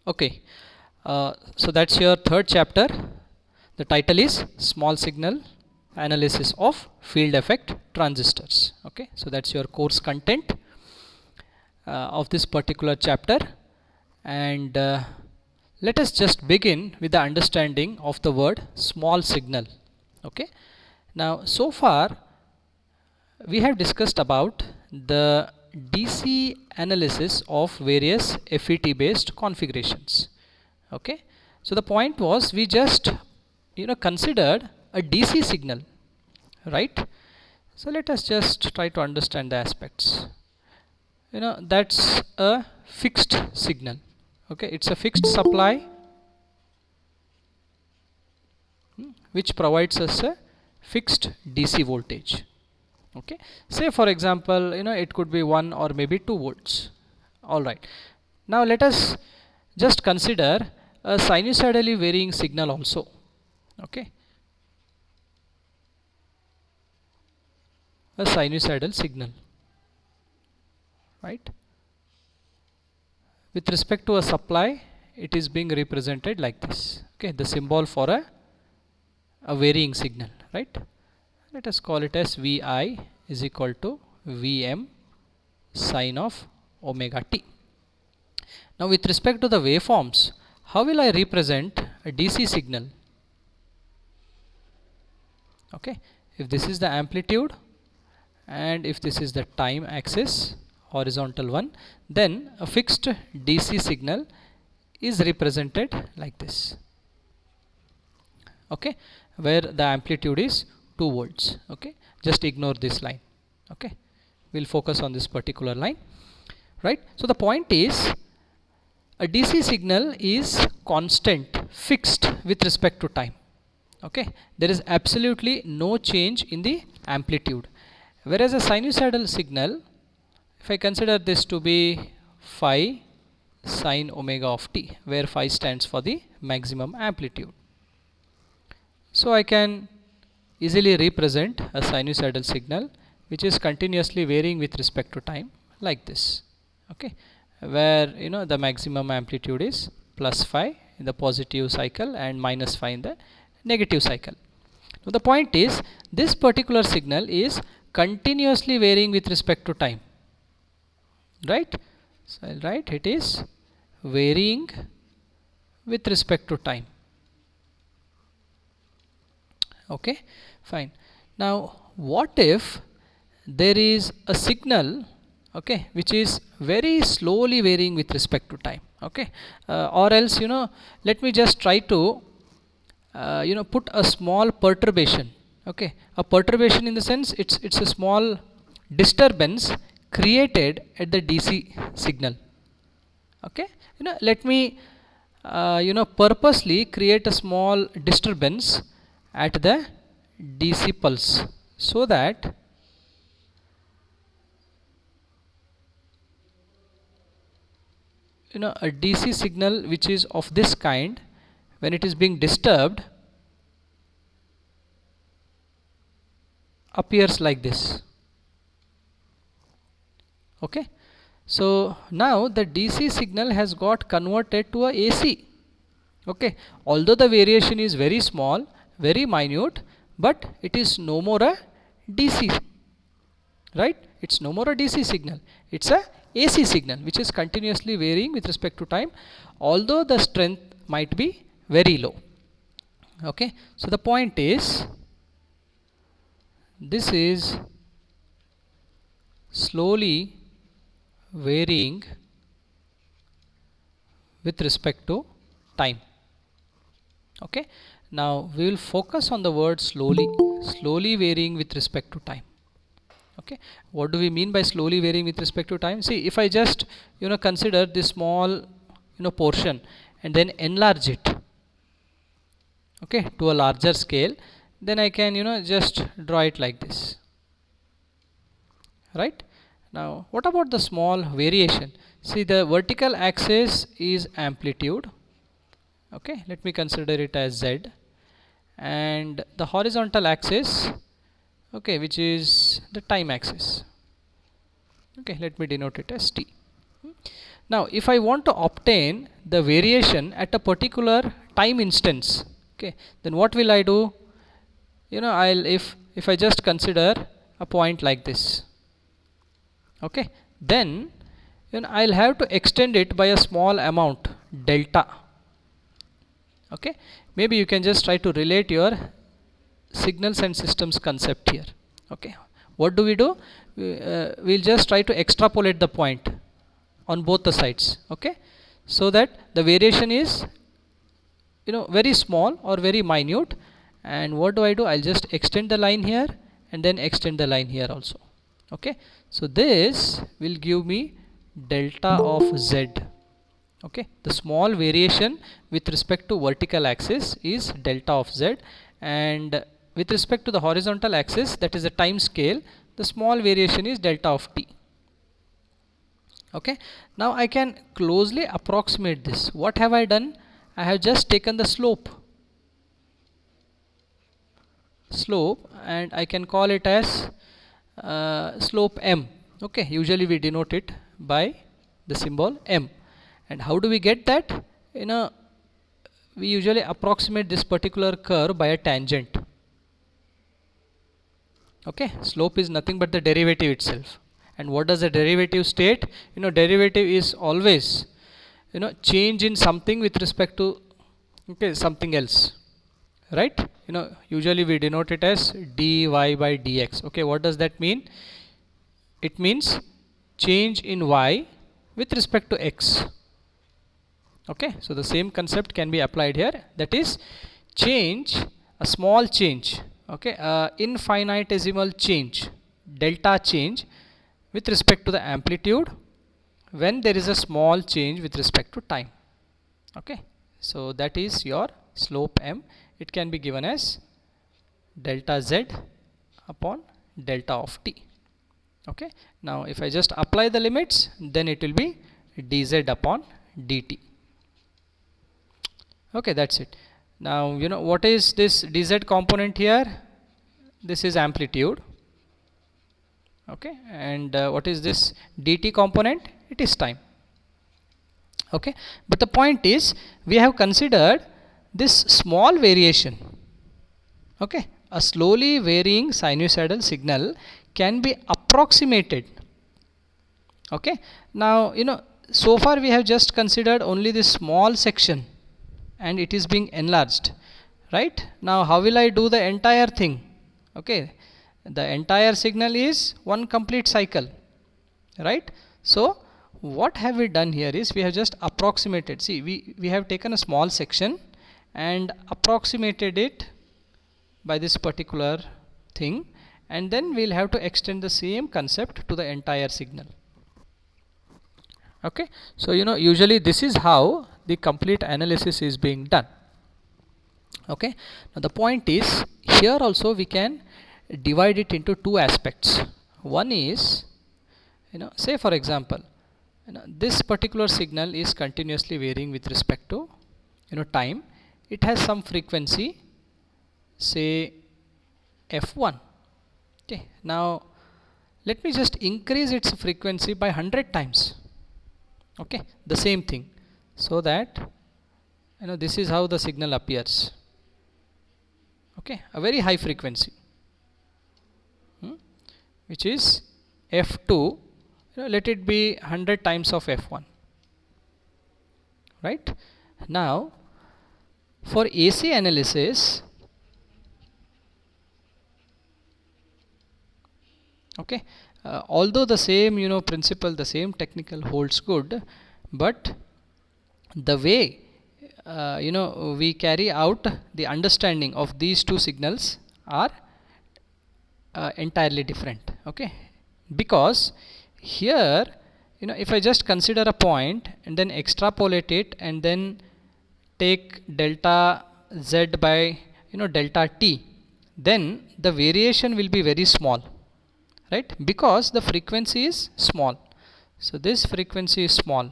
Okay, so that's your third chapter. The title is Small Signal Analysis of Field Effect Transistors. Okay, so that's your course content of this particular chapter, and let us just begin with the understanding of the word small signal. Okay, now so far we have discussed about the DC analysis of various FET based configurations. Okay, so the point was we just considered a DC signal, right? So let us just try to understand the aspects. That's a fixed signal. Okay, it's a fixed supply which provides us a fixed DC voltage. Okay, say for example it could be 1 or maybe 2 volts. Alright, now let us just consider a sinusoidally varying signal also. Okay, a sinusoidal signal, right? With respect to a supply, it is being represented like this. Okay, the symbol for a varying signal, right? Let us call it as Vi is equal to Vm sine of omega t. Now with respect to the waveforms, how will I represent a DC signal? Okay, if this is the amplitude and if this is the time axis, horizontal one, then a fixed DC signal is represented like this. Okay, where the amplitude is 2 volts. Okay, just ignore this line. Okay, we'll focus on this particular line, right? So the point is a DC signal is constant, fixed with respect to time. Okay, there is absolutely no change in the amplitude, whereas a sinusoidal signal, if I consider this to be phi sine omega of t, where phi stands for the maximum amplitude, so I can easily represent a sinusoidal signal which is continuously varying with respect to time like this. Okay, where the maximum amplitude is plus phi in the positive cycle and minus phi in the negative cycle. Now the point is this particular signal is continuously varying with respect to time, right? So I'll write it is varying with respect to time. Okay, fine. Now what if there is a signal, okay, which is very slowly varying with respect to time? Okay, or else let me just try to put a small perturbation. Okay, a perturbation in the sense it's a small disturbance created at the DC signal. Okay, let me purposely create a small disturbance at the DC pulse, so that a DC signal which is of this kind, when it is being disturbed, appears like this. Okay, so now the DC signal has got converted to a AC. Okay, although the variation is very small, very minute, but it is no more a DC, right? It's no more a DC signal, it's a AC signal which is continuously varying with respect to time, although the strength might be very low. Okay, so the point is this is slowly varying with respect to time. Okay, now we will focus on the word slowly varying with respect to time. Okay, what do we mean by slowly varying with respect to time? See, if I just consider this small portion and then enlarge it, okay, to a larger scale, then I can just draw it like this, right? Now what about the small variation? See, the vertical axis is amplitude. Okay, let me consider it as Z, and the horizontal axis, okay, which is the time axis. Okay, let me denote it as t. Now if I want to obtain the variation at a particular time instance, okay, then what will I do? I'll if I just consider a point like this, okay, then I'll have to extend it by a small amount, delta. Okay, maybe you can just try to relate your signals and systems concept here. Okay, what do? We'll just try to extrapolate the point on both the sides, okay, so that the variation is very small or very minute. And what do? I'll just extend the line here and then extend the line here also. Okay, so this will give me delta of z. Okay, the small variation with respect to vertical axis is delta of z, and with respect to the horizontal axis, that is the time scale, the small variation is delta of t. Okay, now I can closely approximate this. What have I done? I have just taken the slope, and I can call it as slope m. Okay, usually we denote it by the symbol m. And how do we get that? We usually approximate this particular curve by a tangent. Okay, slope is nothing but the derivative itself. And what does the derivative state? Derivative is always change in something with respect to something else, right? Usually we denote it as dy by dx. Okay, what does that mean? It means change in y with respect to x. Okay, so the same concept can be applied here, that is change, a small change, okay, infinitesimal change, delta change with respect to the amplitude when there is a small change with respect to time. Okay, so that is your slope m. It can be given as delta z upon delta of t. Okay, now if I just apply the limits, then it will be dz upon dt. Okay, that's it. Now what is this dz component here? This is amplitude. Okay, and what is this dt component? It is time. Okay, but the point is, we have considered this small variation. Okay, a slowly varying sinusoidal signal can be approximated. Okay, now so far we have just considered only this small section, and it is being enlarged, right? Now how will I do the entire thing? Okay, the entire signal is one complete cycle, right? So what have we done here is we have just approximated. See, we have taken a small section and approximated it by this particular thing, and then we'll have to extend the same concept to the entire signal. Okay, so usually this is how the complete analysis is being done. Okay, now the point is, here also we can divide it into two aspects. One is, say for example, this particular signal is continuously varying with respect to time. It has some frequency, say f1. Okay, now let me just increase its frequency by 100 times. Okay, the same thing, so that this is how the signal appears. Okay, a very high frequency, which is f2. Let it be 100 times of f1. Right, now for AC analysis, okay, although the same principle, the same technical holds good, but the way we carry out the understanding of these two signals are entirely different. Okay, because here if I just consider a point and then extrapolate it and then take delta z by delta t, then the variation will be very small, right? Because the frequency is small. So this frequency is small.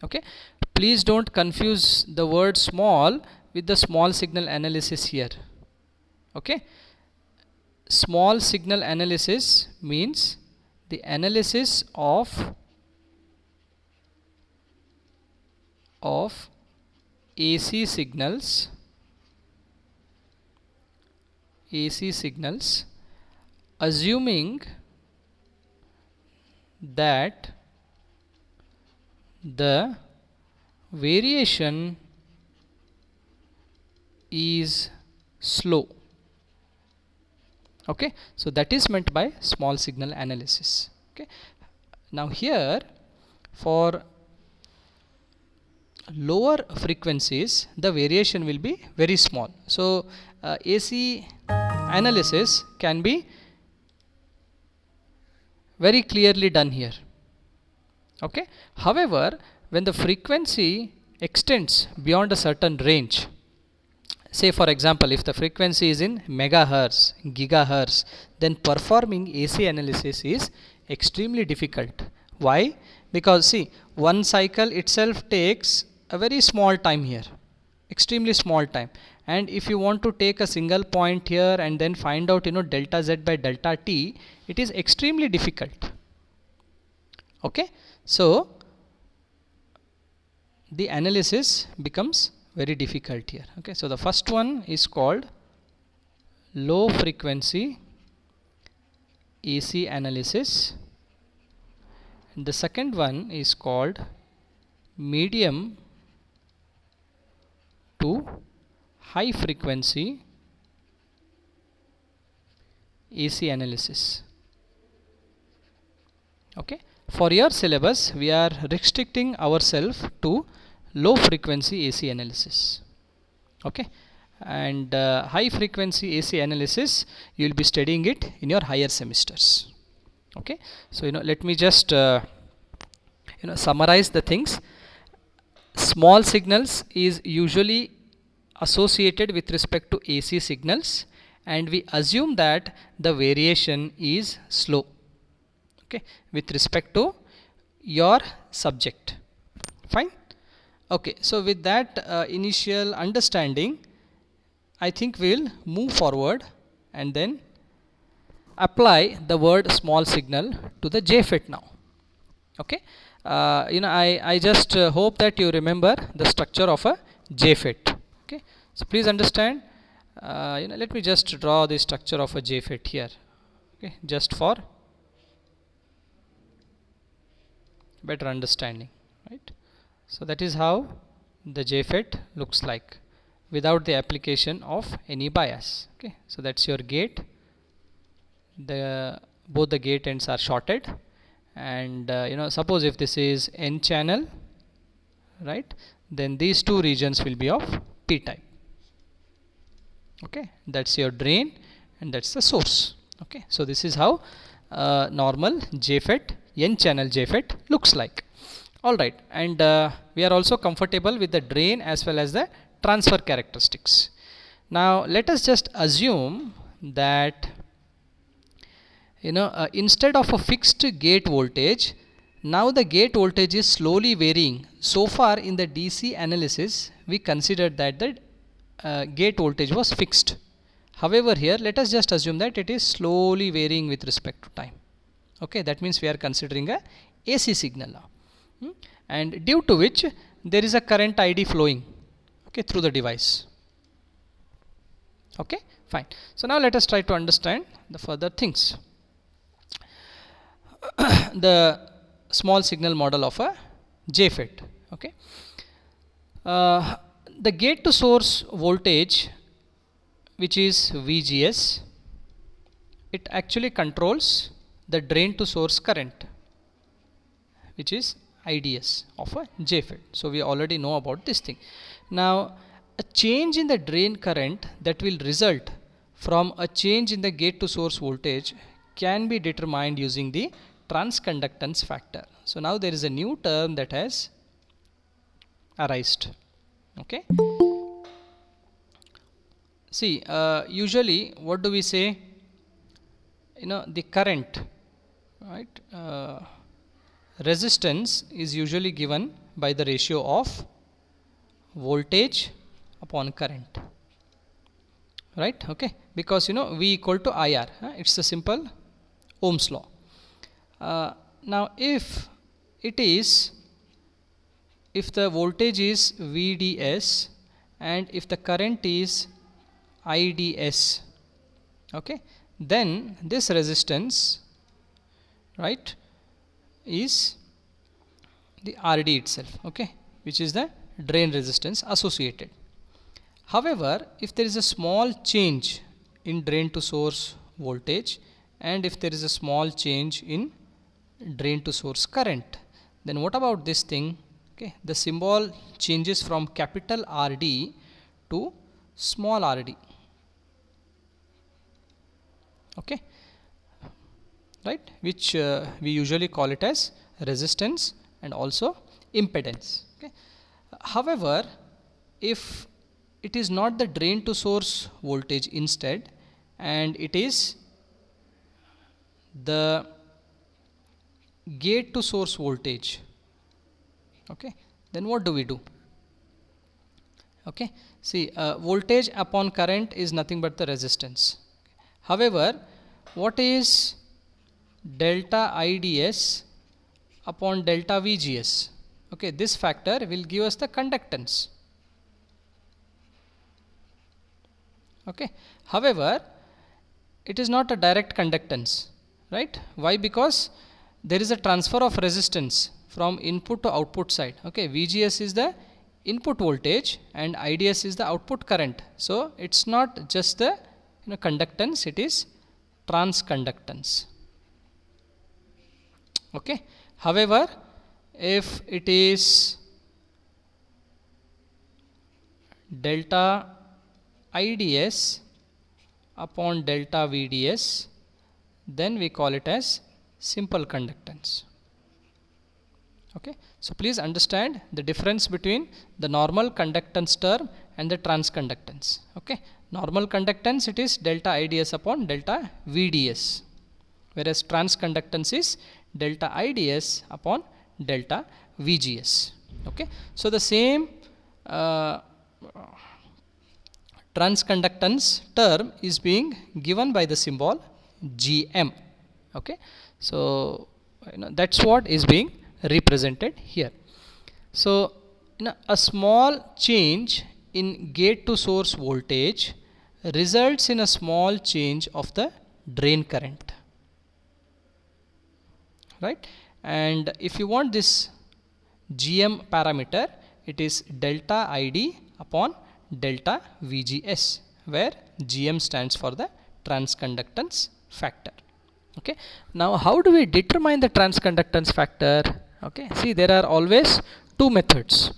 Okay, please don't confuse the word small with the small signal analysis here. Okay, small signal analysis means the analysis of of AC signals assuming that the variation is slow. Okay, so that is meant by small signal analysis. Okay, now here for lower frequencies the variation will be very small. So AC analysis can be very clearly done here. Okay, however, when the frequency extends beyond a certain range, say for example if the frequency is in megahertz, gigahertz, then performing AC analysis is extremely difficult. Why? Because see, one cycle itself takes a very small time here, extremely small time, and if you want to take a single point here and then find out delta z by delta t, it is extremely difficult. Okay, so the analysis becomes very difficult here. Okay, so the first one is called low frequency AC analysis, and the second one is called medium to high frequency AC analysis. Okay, for your syllabus we are restricting ourselves to low frequency AC analysis. Okay, and high frequency AC analysis you will be studying it in your higher semesters. Okay, so let me just summarize the things. Small signals is usually associated with respect to AC signals, and we assume that the variation is slow. Okay, with respect to your subject. Fine. Okay, so with that initial understanding, I think we'll move forward and then apply the word small signal to the JFET now. Okay, I just hope that you remember the structure of a JFET. Okay, so please understand. Let me just draw the structure of a JFET here. Okay, just for better understanding, right? So that is how the JFET looks like without the application of any bias. Okay, so that's your gate. Both the gate ends are shorted, and suppose if this is N channel, right, then these two regions will be of P type. Okay, that's your drain and that's the source. Okay, so this is how normal JFET, N channel JFET looks like. Alright, and we are also comfortable with the drain as well as the transfer characteristics. Now let us just assume that instead of a fixed gate voltage, now the gate voltage is slowly varying. So far in the DC analysis we considered that the gate voltage was fixed. However, here let us just assume that it is slowly varying with respect to time. Okay, that means we are considering a AC signal now. And due to which there is a current ID flowing, okay, through the device. Okay, fine. So now let us try to understand the further things. The small signal model of a JFET. Okay, the gate to source voltage, which is VGS, it actually controls the drain to source current, which is IDS of a JFET. So we already know about this thing. Now a change in the drain current that will result from a change in the gate to source voltage can be determined using the transconductance factor. So now there is a new term that has arisen. Okay, see, usually what do we say? The current, right, resistance is usually given by the ratio of voltage upon current, right? Okay, because V equal to IR, it's a simple Ohm's law. Now if it is if the voltage is VDS and if the current is IDS, okay, then this resistance, right, is the RD itself, okay, which is the drain resistance associated. However, if there is a small change in drain to source voltage and if there is a small change in drain to source current, then what about this thing? Okay, the symbol changes from capital RD to small rd, okay, right, which we usually call it as resistance and also impedance. Okay. However, if it is not the drain to source voltage instead, and it is the gate to source voltage, okay, then what do we do? Okay, see, voltage upon current is nothing but the resistance. However, what is delta IDS upon delta VGS? Okay, this factor will give us the conductance. Okay, however, it is not a direct conductance, right? Why? Because there is a transfer of resistance from input to output side. Okay, VGS is the input voltage and IDS is the output current. So it's not just the conductance, it is transconductance. Okay, however, if it is delta IDS upon delta VDS, then we call it as simple conductance. Okay, so please understand the difference between the normal conductance term and the transconductance. Okay, normal conductance, it is delta IDS upon delta VDS, whereas transconductance is delta IDS upon delta VGS. Okay, so the same transconductance term is being given by the symbol GM. Okay, so that's what is being represented here. So a small change in gate to source voltage results in a small change of the drain current, right? And if you want this GM parameter, it is delta ID upon delta VGS, where GM stands for the transconductance factor. Okay, now how do we determine the transconductance factor? Okay, see, there are always two methods.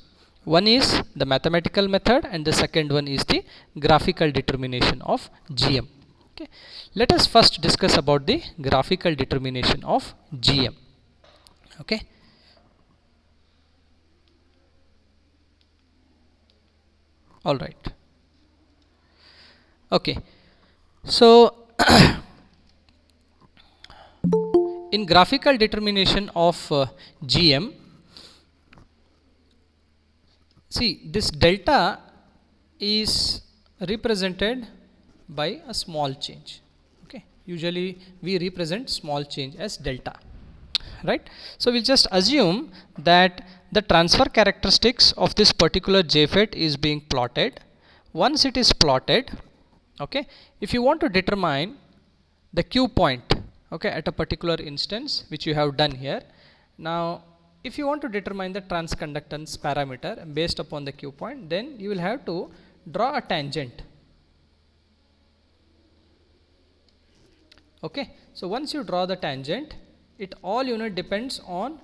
One is the mathematical method and the second one is the graphical determination of GM. Okay, let us first discuss about the graphical determination of GM. Okay, all right. Okay, so in graphical determination of GM, see, this delta is represented by a small change. Okay, usually we represent small change as delta, right? So we'll just assume that the transfer characteristics of this particular JFET is being plotted. Once it is plotted, okay, if you want to determine the Q point, okay, at a particular instance, which you have done here. Now, if you want to determine the transconductance parameter based upon the Q point, then you will have to draw a tangent. Okay, so once you draw the tangent, it all depends on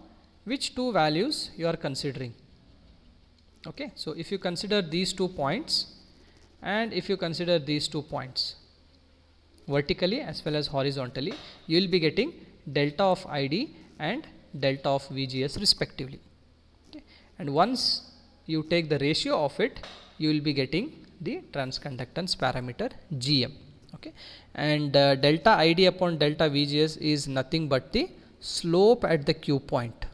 which two values you are considering. Okay, so if you consider these 2 points and if you consider these 2 points vertically as well as horizontally, you will be getting delta of ID and delta of VGS respectively. Okay. And once you take the ratio of it, you will be getting the transconductance parameter GM. Okay, and delta ID upon delta VGS is nothing but the slope at the Q point.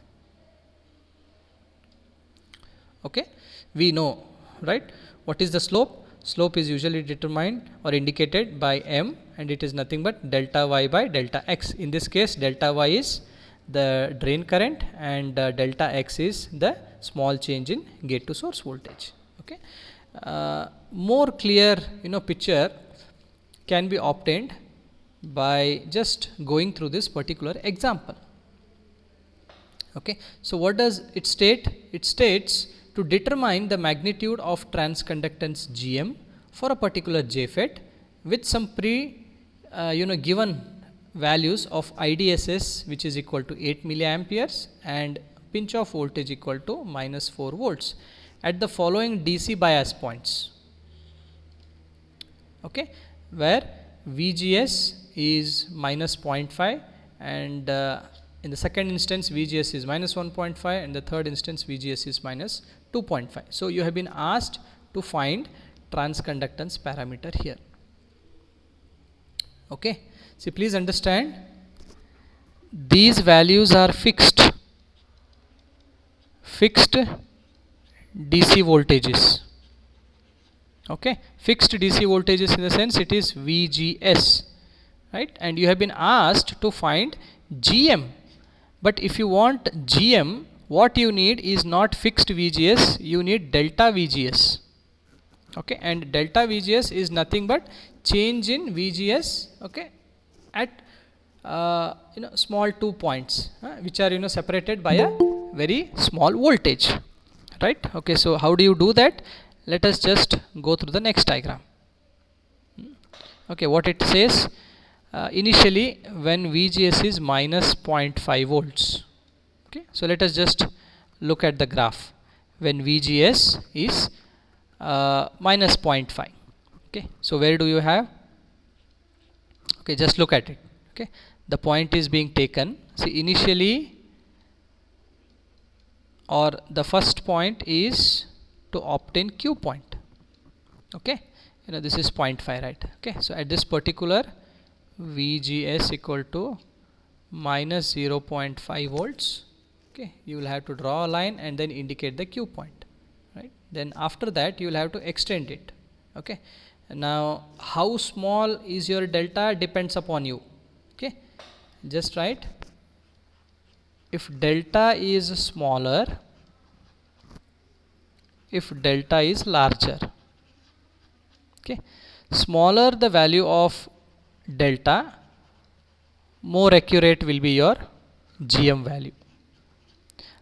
Okay, we know, right, what is the slope? Slope is usually determined or indicated by M, and it is nothing but delta Y by delta X. In this case, delta Y is the drain current and delta X is the small change in gate to source voltage. Okay, more clear picture can be obtained by just going through this particular example. Okay, so what does it state? It states to determine the magnitude of transconductance GM for a particular JFET with some given values of IDSS, which is equal to 8 milliamperes, and pinch off voltage equal to -4 volts at the following DC bias points. Okay, where VGS is -0.5 and in the second instance VGS is -1.5 and the third instance VGS is -2.5. So you have been asked to find transconductance parameter here. Okay, so please understand, these values are fixed DC voltages. Okay, fixed DC voltages in the sense it is VGS, right? And you have been asked to find GM. But if you want GM, what you need is not fixed VGS, you need delta VGS. Okay, and delta VGS is nothing but change in VGS, okay, at small 2 points, which are separated by a very small voltage, right? Okay, so how do you do that? Let us just go through the next diagram. Okay, what it says, initially when VGS is -0.5 volts. Okay, so let us just look at the graph when VGS is -0.5. Okay, so where do you have? Okay, just look at it. Okay, the point is being taken. See, initially, or the first point is to obtain Q point. Okay, this is 0.5, right? Okay, so at this particular VGS equal to -0.5 volts. Okay, you will have to draw a line and then indicate the Q point, right? Then after that you will have to extend it. Okay, now how small is your delta depends upon you. Okay, just write, if delta is smaller, if delta is larger. Okay, smaller the value of delta, more accurate will be your GM value.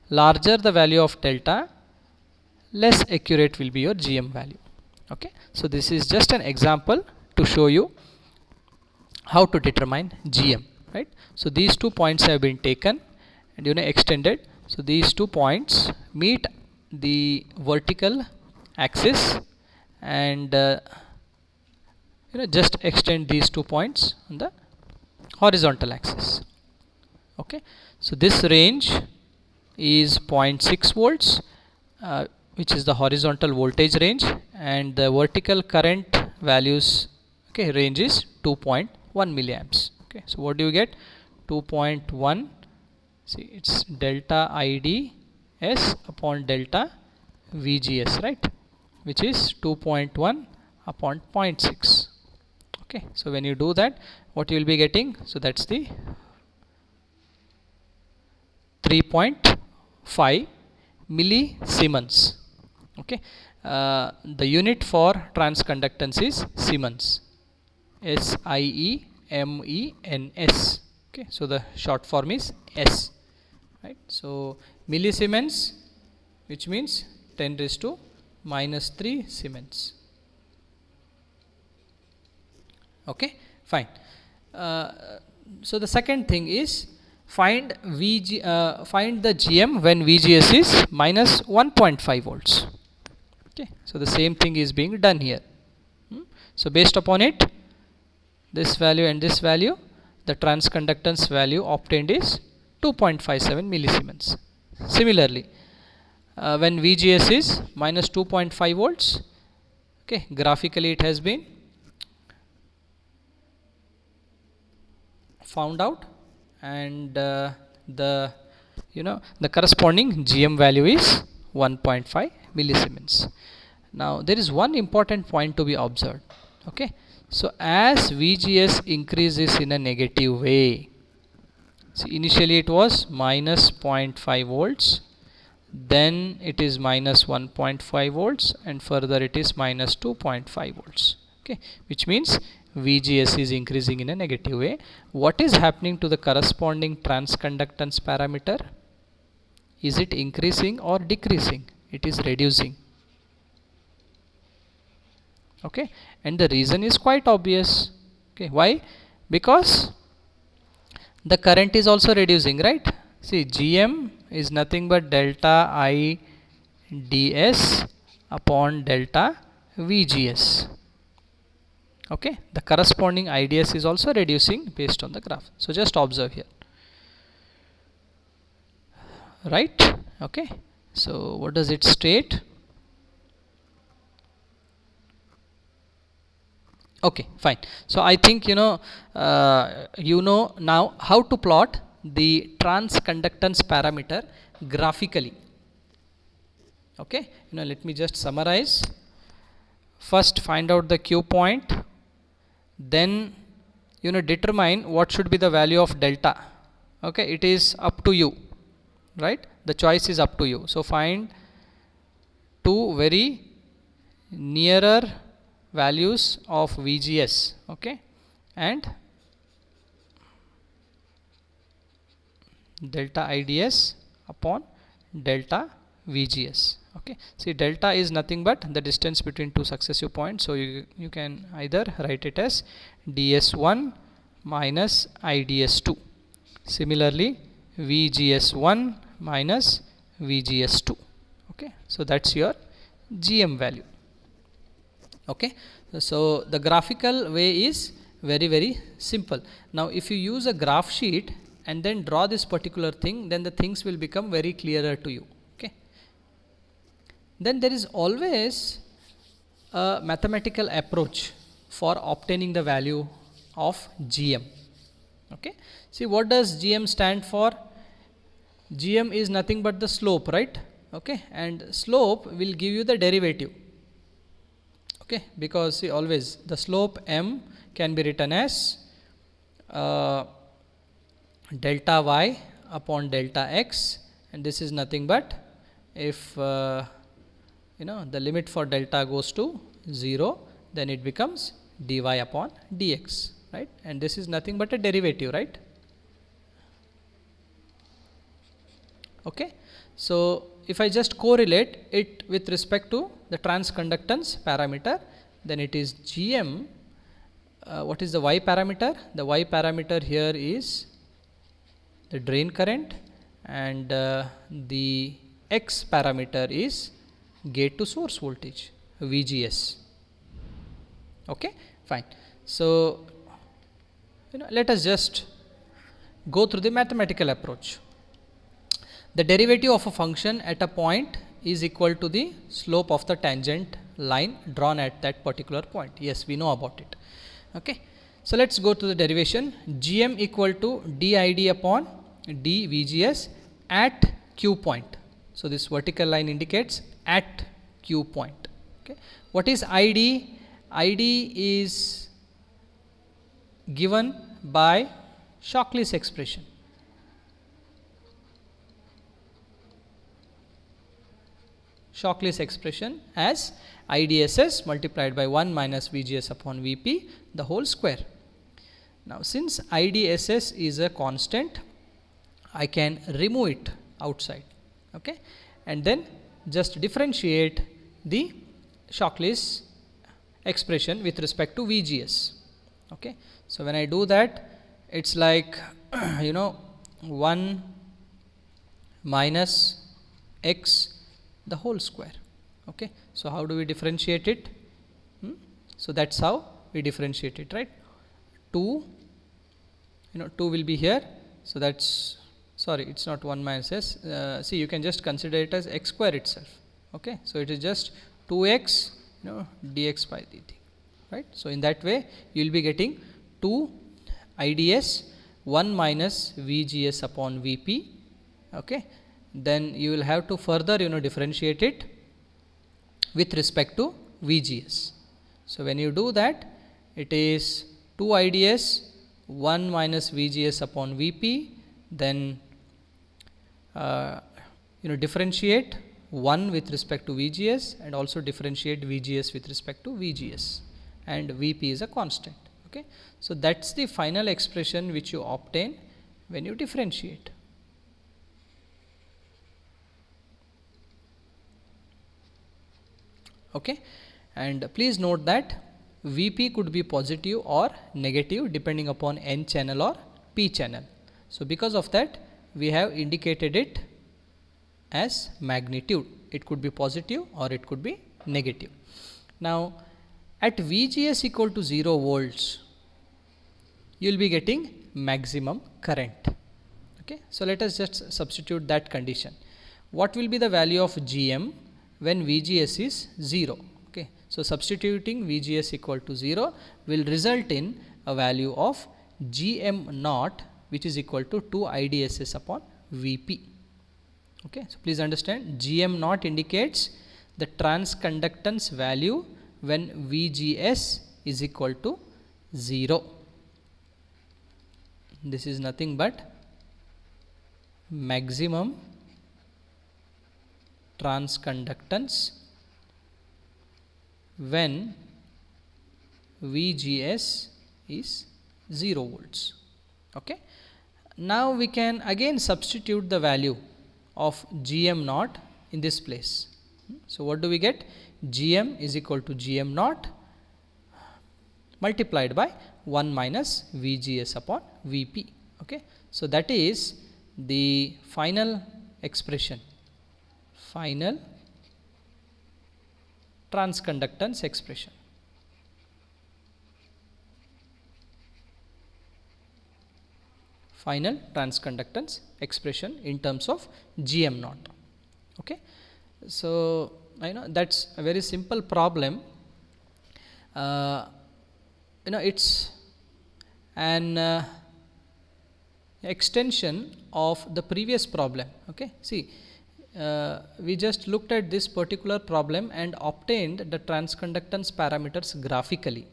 Larger the value of delta, less accurate will be your GM value. Okay, so this is just an example to show you how to determine GM, right? So these 2 points have been taken and extended. So these 2 points meet the vertical axis and just extend these 2 points on the horizontal axis. Okay, so this range is 0.6 volts, which is the horizontal voltage range, and the vertical current values, okay, range is 2.1 milliamps. Okay, so what do you get? 2.1, see, it's delta IDS upon delta VGS, right, which is 2.1 upon 0.6. Okay, so when you do that, what you will be getting? So that's the 3.5 millisiemens. Okay, the unit for transconductance is Siemens, SIEMENS. Okay, so the short form is S, right? So millisiemens, which means 10⁻³ Siemens. Okay, fine. So the second thing is find the GM when VGS is -1.5 volts. Okay, so the same thing is being done here. So based upon it, this value and this value, the transconductance value obtained is 2.57 millisiemens. Similarly, when VGS is -2.5 volts, okay, graphically it has been found out, and the corresponding GM value is 1.5 millisiemens. Now there is one important point to be observed. Okay, so as VGS increases in a negative way, so initially it was -0.5 volts, then it is minus 1.5 volts, and further it is minus 2.5 volts. Okay, which means VGS is increasing in a negative way. What is happening to the corresponding transconductance parameter? Is it increasing or decreasing? It is reducing. Okay, and the reason is quite obvious. Okay, why? Because the current is also reducing, right? See, GM is nothing but delta I ds upon delta VGS. Okay, the corresponding IDS is also reducing based on the graph. So just observe here, right? Okay, so what does it state? Okay, fine. So I think you know now how to plot the transconductance parameter graphically. Okay, let me just summarize. First find out the Q point, then determine what should be the value of delta. Okay, it is up to you, right? The choice is up to you. So find two very nearer values of VGS, okay, and delta IDS upon delta VGS. Okay, see, delta is nothing but the distance between two successive points, so you can either write it as ds1 minus IDS2. Similarly, VGS1 minus VGS2. Okay, so that's your GM value. Okay, so the graphical way is very simple. Now if you use a graph sheet and then draw this particular thing, then the things will become very clearer to you. Okay, then there is always a mathematical approach for obtaining the value of GM. Okay, see, what does GM stand for? GM is nothing but the slope, right? Okay, and slope will give you the derivative. Okay, because see, always the slope m can be written as delta y upon delta x, and this is nothing but if the limit for delta goes to 0, then it becomes dy upon dx, right? And this is nothing but a derivative, right? Okay, so if I just correlate it with respect to the transconductance parameter, then it is GM. What is the Y parameter? The Y parameter here is the drain current, and the X parameter is gate to source voltage, VGS. Okay, fine. So let us just go through the mathematical approach. The derivative of a function at a point is equal to the slope of the tangent line drawn at that particular point. Yes, we know about it. Okay, so let's go to the derivation. GM equal to dID upon dVGS at Q point. So this vertical line indicates at Q point. Okay, what is ID? ID is given by Shockley's expression. Shockley's expression as IDSS multiplied by 1 minus VGS upon VP the whole square. Now since IDSS is a constant, I can remove it outside. Okay, and then just differentiate the Shockley's expression with respect to VGS. Okay, so when I do that, it's like 1 minus x the whole square. Okay, so how do we differentiate it? So that's how we differentiate it, right? 2 will be here, so that's, sorry, it's not 1 minus s. See, you can just consider it as x square itself. Okay, so it is just 2x dx by dt, right? So in that way you will be getting 2 IDS 1 minus VGS upon VP. Okay, then you will have to further differentiate it with respect to VGS. So when you do that, it is 2 IDS 1 minus VGS upon VP, then differentiate 1 with respect to VGS and also differentiate VGS with respect to VGS, and VP is a constant. Okay, so that's the final expression which you obtain when you differentiate. Okay, and please note that VP could be positive or negative depending upon N channel or P channel. So because of that, we have indicated it as magnitude. It could be positive or it could be negative. Now at VGS equal to 0 volts, you will be getting maximum current. Okay, so let us just substitute that condition. What will be the value of GM when VGS is 0? Okay, so substituting VGS equal to 0 will result in a value of GM naught, which is equal to 2 IDSS upon VP. Okay, so please understand, GM naught indicates the transconductance value when VGS is equal to 0. This is nothing but maximum transconductance when VGS is 0 volts. Okay, now we can again substitute the value of GM naught in this place. So what do we get? GM is equal to GM naught multiplied by 1 minus VGS upon VP. Okay, so that is the final expression, final transconductance expression. Final transconductance expression in terms of GM naught. Okay, so I know that's a very simple problem. It's an extension of the previous problem. Okay, see, we just looked at this particular problem and obtained the transconductance parameters graphically,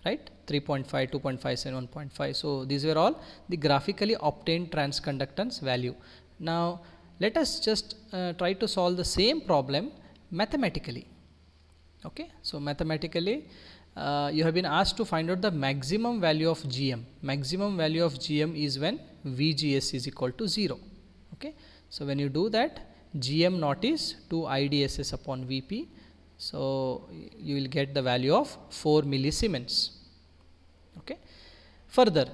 right? 3.5, 2.57, 1.5. So these were all the graphically obtained transconductance value. Now let us just try to solve the same problem mathematically. Okay, so mathematically you have been asked to find out the maximum value of GM. Maximum value of GM is when VGS is equal to 0. Okay, so when you do that, GM naught is 2 IDSS upon VP. So you will get the value of 4 millisiemens. Okay, further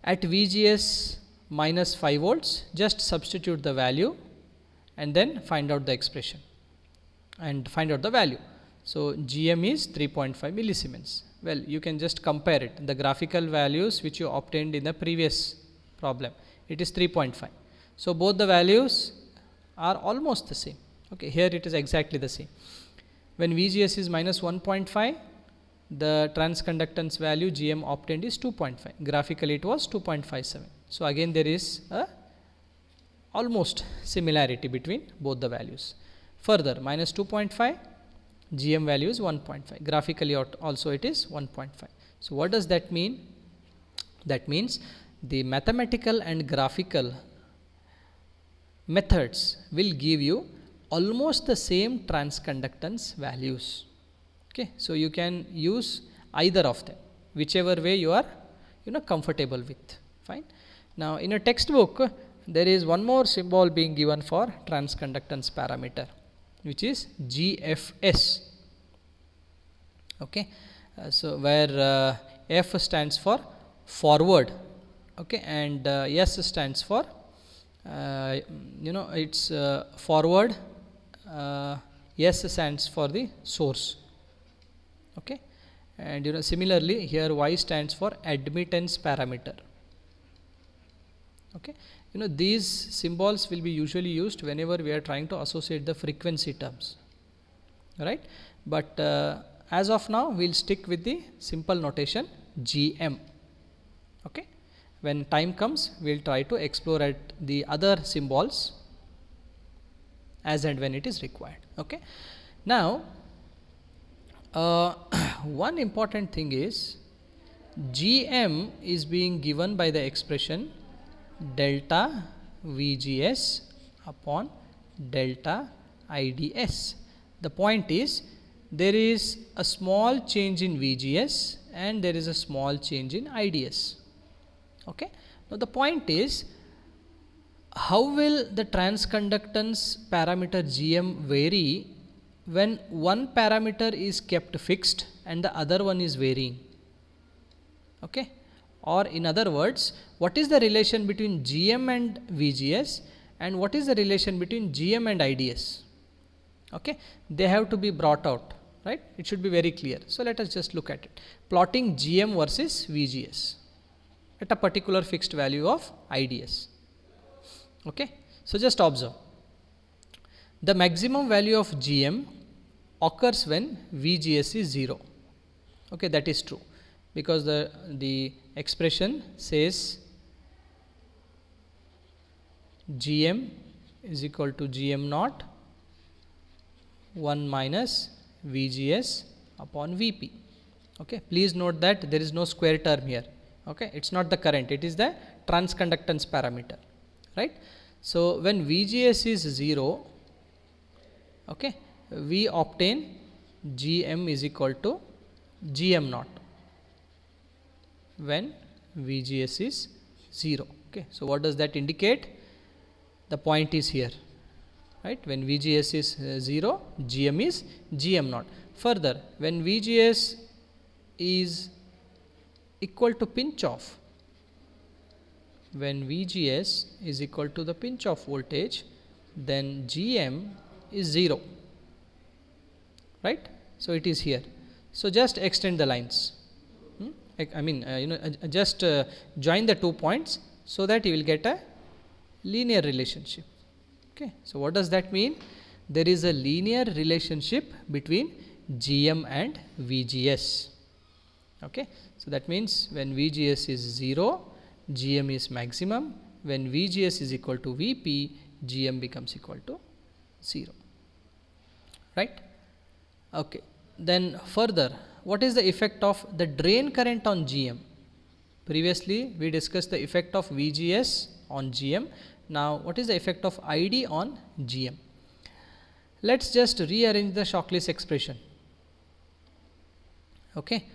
at VGS minus 5 volts, just substitute the value and then find out the expression and find out the value. So GM is 3.5 millisiemens. Well, you can just compare it, the graphical values which you obtained in the previous problem, it is 3.5. So both the values are almost the same. Okay, here it is exactly the same. When VGS is minus 1.5, the transconductance value GM obtained is 2.5. Graphically it was 2.57. So again there is a almost similarity between both the values. Further, minus 2.5, GM value is 1.5. Graphically also it is 1.5. So what does that mean? That means the mathematical and graphical methods will give you almost the same transconductance values. Okay, so you can use either of them, whichever way you are comfortable with. Fine. Now in a textbook there is one more symbol being given for transconductance parameter, which is JFS. Okay, so where F stands for forward, okay, and S stands for it's forward, S stands for the source. Okay, and similarly here Y stands for admittance parameter. Okay, these symbols will be usually used whenever we are trying to associate the frequency terms, right? But as of now we will stick with the simple notation GM. Okay, when time comes we will try to explore at the other symbols as and when it is required. Okay, now one important thing is GM is being given by the expression delta VGS upon delta IDS. The point is there is a small change in VGS and there is a small change in IDS. Okay. Now the point is, how will the transconductance parameter GM vary when one parameter is kept fixed and the other one is varying? Okay. Or in other words, what is the relation between GM and VGS and what is the relation between GM and IDS? Okay. They have to be brought out, right? It should be very clear. So let us just look at it. Plotting GM versus VGS at a particular fixed value of IDS. Okay. So just observe. The maximum value of GM occurs when VGS is 0. Okay, that is true, because the expression says GM is equal to GM naught 1 minus VGS upon VP. Okay, please note that there is no square term here. Okay, it's not the current, it is the transconductance parameter, right? So when VGS is 0, okay, we obtain GM is equal to GM naught when VGS is 0. Okay, so what does that indicate? The point is here, right? When VGS is 0, GM is GM naught. Further, when VGS is equal to pinch off, when VGS is equal to the pinch off voltage, then GM is 0, right? So it is here. So just extend the lines. I mean, just join the 2 points so that you will get a linear relationship. Okay. So what does that mean? There is a linear relationship between GM and VGS. Okay. So that means when VGS is 0, GM is maximum. When VGS is equal to VP, GM becomes equal to 0. Right? Okay. Then further, what is the effect of the drain current on GM? Previously we discussed the effect of VGS on GM. Now what is the effect of ID on GM? Let's just rearrange the Shockley's expression. Okay.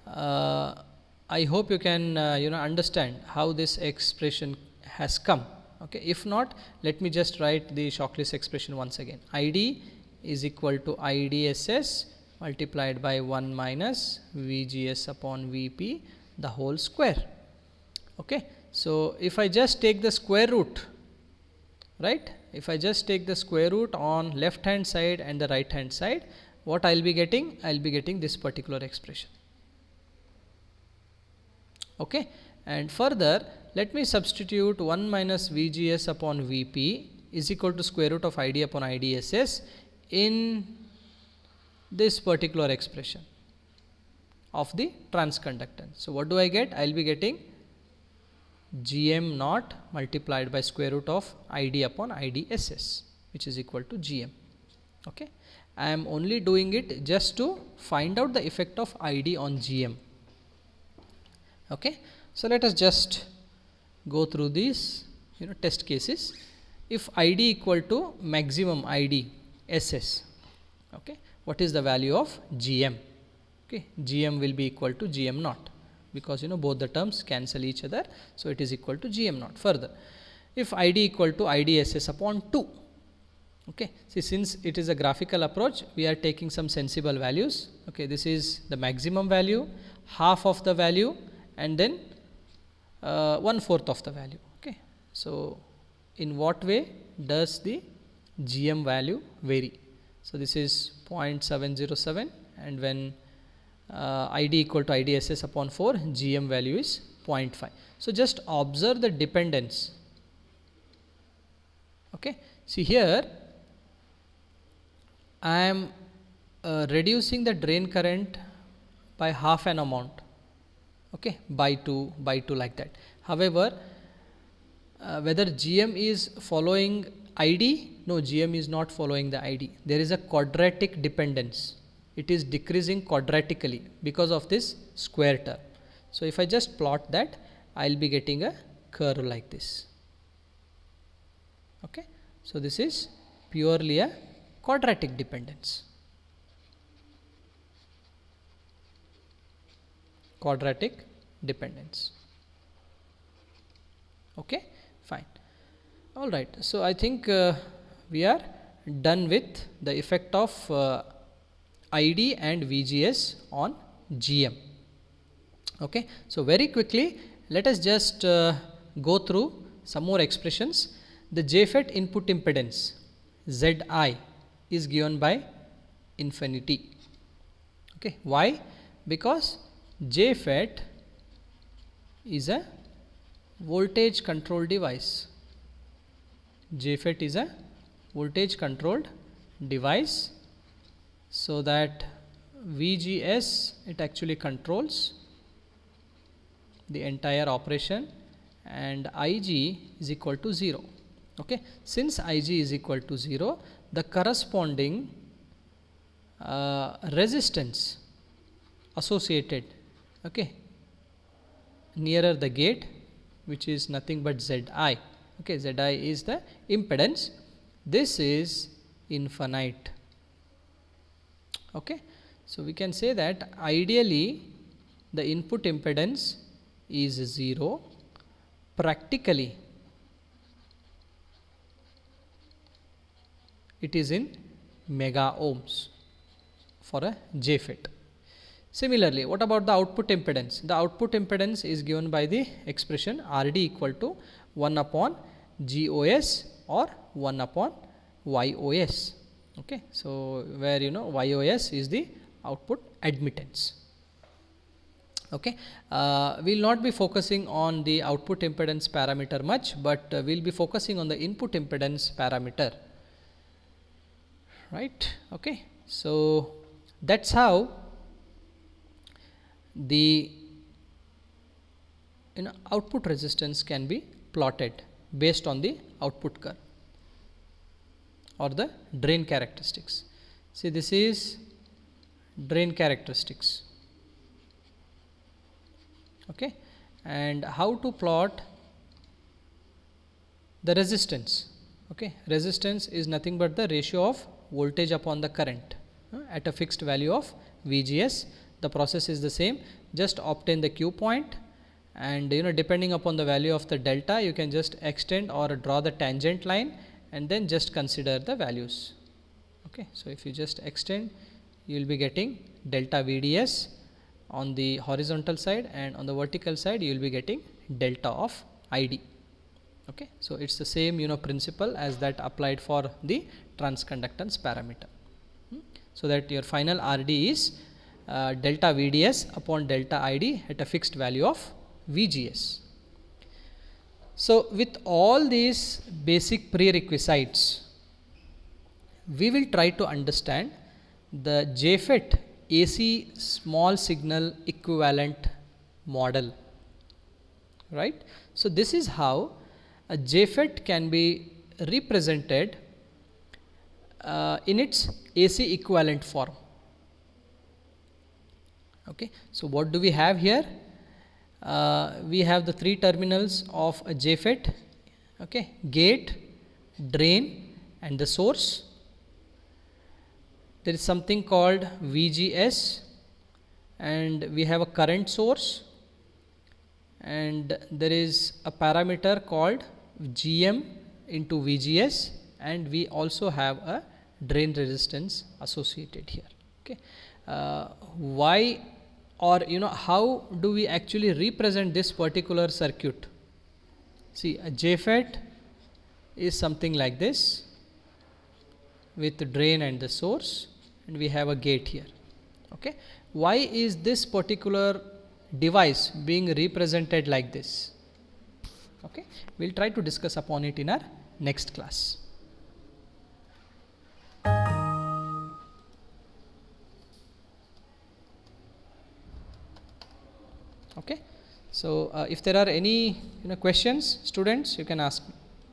I hope you can understand how this expression has come. Okay. If not, let me just write the Shockley's expression once again. ID is equal to IDSS multiplied by 1 minus VGS upon VP the whole square. Okay. So if I just take the square root, right, if I just take the square root on left hand side and the right hand side, what I will be getting? I will be getting this particular expression. Okay. And further, let me substitute 1 minus VGS upon VP is equal to square root of ID upon IDSS in this particular expression of the transconductance. So what do I get? I will be getting GM naught multiplied by square root of ID upon IDSS, which is equal to GM. Okay. I am only doing it just to find out the effect of ID on GM. Okay. So let us just go through these test cases. If ID equal to maximum ID SS, okay, what is the value of GM? Okay, GM will be equal to GM naught, because both the terms cancel each other, so it is equal to GM naught. Further, if ID equal to IDSS upon 2, okay, see, since it is a graphical approach, we are taking some sensible values. Okay, this is the maximum value, half of the value, and then 1/4 of the value. Okay, so in what way does the GM value vary? So this is 0.707, and when ID equal to IDSS upon 4, GM value is 0.5. So just observe the dependence. Okay, see here I am reducing the drain current by half an amount. Okay, by 2 like that. However, whether GM is following ID? No, GM is not following the ID. There is a quadratic dependence. It is decreasing quadratically because of this square term. So if I just plot that, I will be getting a curve like this. Okay, so this is purely a quadratic dependence. Quadratic dependence. Okay, fine. All right, so I think we are done with the effect of ID and VGS on GM. Okay, so very quickly let us just go through some more expressions. The JFET input impedance ZI is given by infinity. Okay, why? Because JFET is a voltage control device. JFET is a voltage controlled device, so that VGS, it actually controls the entire operation, and IG is equal to 0. Okay, since IG is equal to 0, the corresponding resistance associated, okay, nearer the gate, which is nothing but Zi. Okay, Zi is the impedance. This is infinite. Okay, so we can say that ideally the input impedance is 0. Practically it is in mega ohms for a JFET. Similarly, what about the output impedance? The output impedance is given by the expression RD equal to 1 upon GOS or 1 upon YOS. Okay, so where YOS is the output admittance. Okay, we will not be focusing on the output impedance parameter much, but we will be focusing on the input impedance parameter, right? Okay, so that's how the output resistance can be plotted based on the output curve or the drain characteristics. See, this is drain characteristics. Okay, and how to plot the resistance? Okay, resistance is nothing but the ratio of voltage upon the current at a fixed value of VGS. The process is the same. Just obtain the Q point, and depending upon the value of the delta, you can just extend or draw the tangent line and then just consider the values. Okay, so if you just extend, you will be getting delta VDS on the horizontal side, and on the vertical side you will be getting delta of ID. Okay, so it's the same principle as that applied for the transconductance parameter. So that your final RD is delta VDS upon delta ID at a fixed value of VGS. So with all these basic prerequisites, we will try to understand the JFET AC small signal equivalent model, right? So this is how a JFET can be represented in its AC equivalent form. Okay, so what do we have here? We have the 3 terminals of a JFET. Okay, gate, drain, and the source. There is something called VGS, and we have a current source, and there is a parameter called GM into VGS, and we also have a drain resistance associated here. Okay, why, or how do we actually represent this particular circuit? See, a JFET is something like this with the drain and the source, and we have a gate here. Okay, why is this particular device being represented like this? Okay, we'll try to discuss upon it in our next class. Okay, so if there are any questions, students, you can ask me.